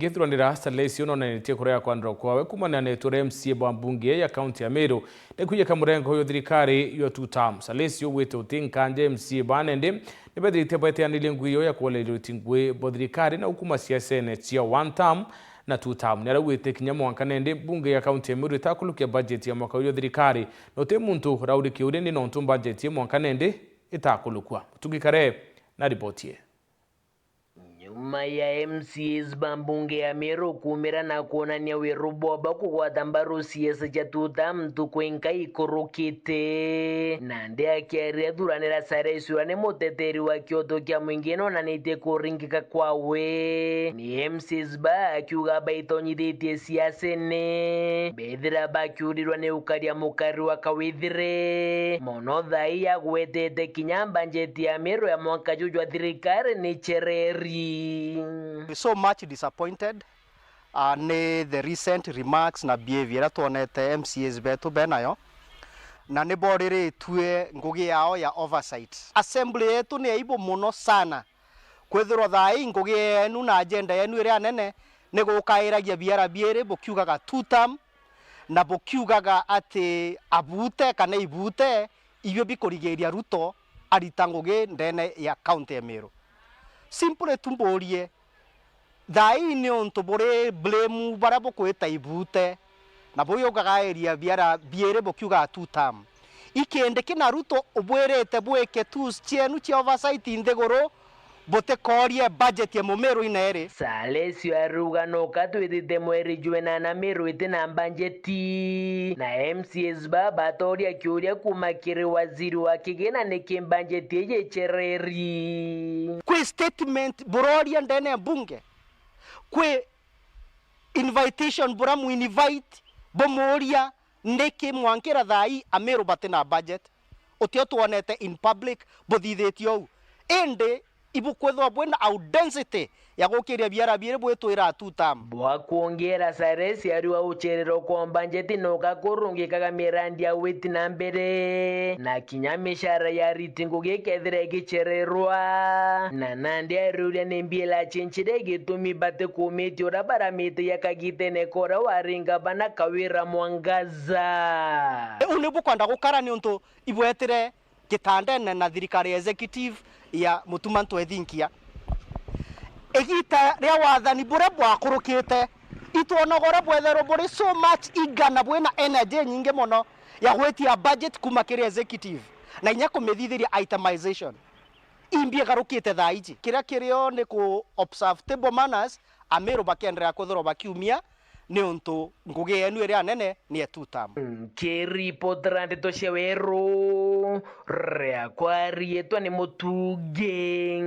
Githuranira Salesi ononanitie kurea kwandro kwawe kumana na etore MCA bwa mbunge ya kaunti ya Meru nekuye kamurengo yo thirikari yo 2 term. Salesi ogwete utinkanje MCA banende nibethite bweteanile ngwiyo ya kwolelero tingwe bo thirikari na ukuma siasene cia 1 term na 2 term. Nara gwete kinyamo wankanende mbunge ya kaunti ya Meru itakulukia budget ya mwaka yo thirikari no te muntu raudi kiure ni nontu budget ya mwankanende itakulukwa. Tugikare na ripotie. Nyuma ya MCAs bambunge ya Meru kumira na kuonania wirubo bakugwata mbaru siasa cha 2 term tukwenka ikorokete nande akiaria thuranira Salesi ne muteteri wa kioto kya mwingeno na nite kuringika kwawe ni MCAs ba akiuga baitonyithĩtie siasa ne bethira bakiurirwa ne ukaria mukari wa kawithire mono thai ya gwetete kinyamba njeti ya Meru ya mwaka jujwa thirikari ni chereri. We're so much disappointed the recent remarks na behavior tuonete MCAs betu benayo na ni borire tue ngugi yao ya oversight. Assembly yetu ni aibu muno sana kwethirwo thai ngugi yenu na agenda yenu ria nene ni gukairagia biara biere bukiugaga 2 term na bukiugaga ati abute kana ibute ibyo bikorigeria Ruto arita ngugi ndene ya county ya Meru. Simple tumborie thai ni onto bore blame barabo kweta ibute na boyo gagaeria biara biere bokiuga 2 term ikende kina Ruto obwerete bweke tools chienu chi oversight indegoro bote korie budget ya Meru inere. Salesi aruga no katwithite mweri juena na Meru itina budgeti na MCAs baba toria kiuria kumakiri waziri wa kigena ne kimbudgeti ye chereri kwe statement bororia ndene bunge kwe invitation bora mu invite bomoria ndeke mwankira thai Ameru batena budget otio tuonete in public bothithitio ende ibukwethwa bwena audacity ya gukiria biara biere bwetwira 2 term bwa kuongera Salesi ariwa ucherero kwa budget no gakurungikaga mirandi ya witi na mbere na kinyamishara ya ritingu gekethire gichererwa na nandi aruria nembiela chinchire gitumi bate komiti ora baramite yakagite ne kora waringa bana kawira mwangaza unibu kwanda gukara ni untu ibwetire gitandene na thirikari executive ya mutumantu ethinkia egita ria wathani bure bwakurukite itwonogora bwethero buri so much igana bwena energy nyinge mono ya gwetia budget kumakiri executive na inya kumithithiria itemization imbie garukite thaiji kiria kirio ni ku observe table manners Ameru bakenderea kuthoro bakiumia ni untu ngugi yenu ria nene ni 2 term keri potrande to shewero rea kwari etwa ni mutuge